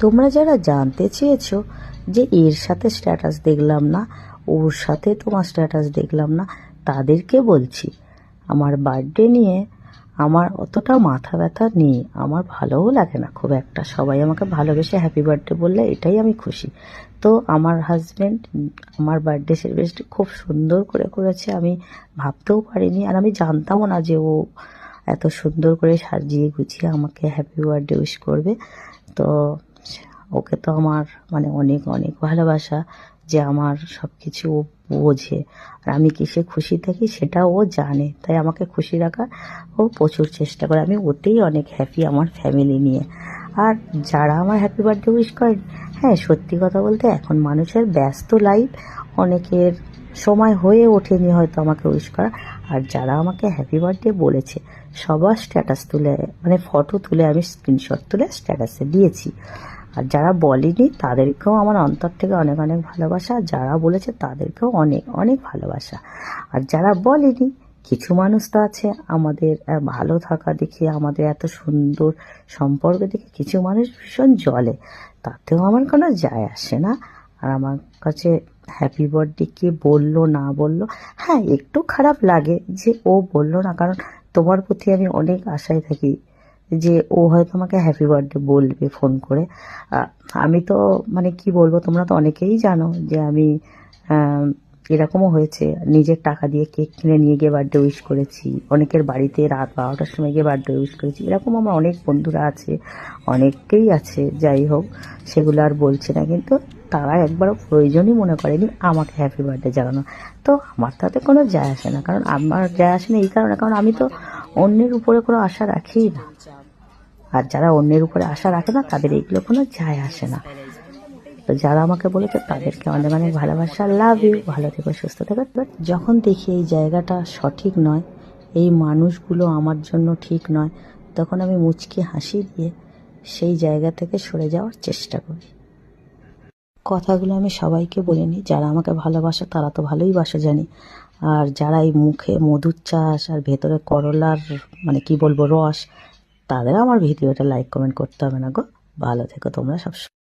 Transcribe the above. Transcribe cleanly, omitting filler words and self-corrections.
তোমরা যারা জানতে চেয়েছো যে এর সাথে স্ট্যাটাস দেখলাম না, ওর সাথে তোমার স্ট্যাটাস দেখলাম না, তাদেরকে বলছি আমার বার্থডে নিয়ে আমার অতটা মাথা ব্যথা নেই। আমার ভালোও লাগে না খুব একটা, সবাই আমাকে ভালোবেসে হ্যাপি বার্থডে বললে এটাই আমি খুশি। তো আমার হাজব্যান্ড আমার বার্থডে সেলিব্রেশন খুব সুন্দর করে করেছে, আমি ভাবতেও পারিনি, আর আমি জানতামও না যে ও এত সুন্দর করে সাজিয়ে গুছিয়ে আমাকে হ্যাপি বার্থডে উইশ করবে। তো ওকে তো আমার মানে অনেক অনেক ভালোবাসা, যে আমার সব কিছু ও বোঝে, আর আমি কিসে খুশি থাকি সেটা ও জানে, তাই আমাকে খুশি রাখার ও প্রচুর চেষ্টা করে। আমি ওতেই অনেক হ্যাপি আমার ফ্যামিলি নিয়ে। আর যারা আমার হ্যাপি বার্থডে উইশ করেন, হ্যাঁ সত্যি কথা বলতে এখন মানুষের ব্যস্ত লাইফ, অনেকের সময় হয়ে ওঠেনি হয়তো আমাকে উইশ করা। আর যারা আমাকে হ্যাপি বার্থডে বলেছে সবার স্ট্যাটাস তুলে মানে ফটো তুলে আমি স্ক্রিনশট তুলে স্ট্যাটাসে দিয়েছি। আর যারা বলেনি তাদেরকেও আমার অন্তর থেকে অনেক অনেক ভালোবাসা, আর যারা বলেছে তাদেরকেও অনেক অনেক ভালোবাসা। আর যারা বলেনি, কিছু মানুষ তো আছে আমাদের ভালো থাকা দেখে, আমাদের এত সুন্দর সম্পর্ক দেখে কিছু মানুষ ভীষণ জ্বলে, তাতেও আমার কোনো যায় আসে না। আর আমার কাছে হ্যাপি বার্থডে কে বললো না বললো, হ্যাঁ একটু খারাপ লাগে যে ও বললো না, কারণ তোমার প্রতি আমি অনেক আশায় থাকি যে ও হয়তো আমাকে হ্যাপি বার্থডে বলবে ফোন করে। আমি তো মানে কি বলবো, তোমরা তো অনেকেই জানো যে আমি এরকমও হয়েছে নিজের টাকা দিয়ে কেক কিনে নিয়ে গিয়ে বার্থডে উইশ করেছি, অনেকের বাড়িতে রাত 12টার সময় গিয়ে বার্থডে উইশ করেছি। এরকম আমার অনেক বন্ধুরা আছে, অনেকেই আছে, যাই হোক সেগুলো আর বলছে না, কিন্তু তারা একবারও প্রয়োজনই মনে করেনি আমাকে হ্যাপি বার্থডে জানানো। তো আমার তাতে কোনো যায় আসে না, কারণ আমার যায় আসে না এই কারণে, কারণ আমি তো অন্যের উপরে কোনো আশা রাখিই না। আর যারা অন্যের উপরে আশা রাখে না তাদের এইগুলো কোনো যায় আসে না। তো যারা আমাকে বলেছে তাদেরকে অনেক অনেক ভালোবাসা, লাভ ইউ, ভালো থেকো, সুস্থ থেকো। বাট যখন দেখি এই জায়গাটা সঠিক নয়, এই মানুষগুলো আমার জন্য ঠিক নয়, তখন আমি মুচকি হাসি দিয়ে সেই জায়গা থেকে সরে যাওয়ার চেষ্টা করি। কথাগুলো আমি সবাইকে বলিনি, যারা আমাকে ভালোবাসে তারা তো ভালোই বাসা জানি, আর যারা এই মুখে মধুর চাষ আর ভেতরে করলার মানে কি বলবো রস, তাদের আমার ভিডিওটা লাইক কমেন্ট করতে হবে না গো। ভালো থেকো তোমরা সব।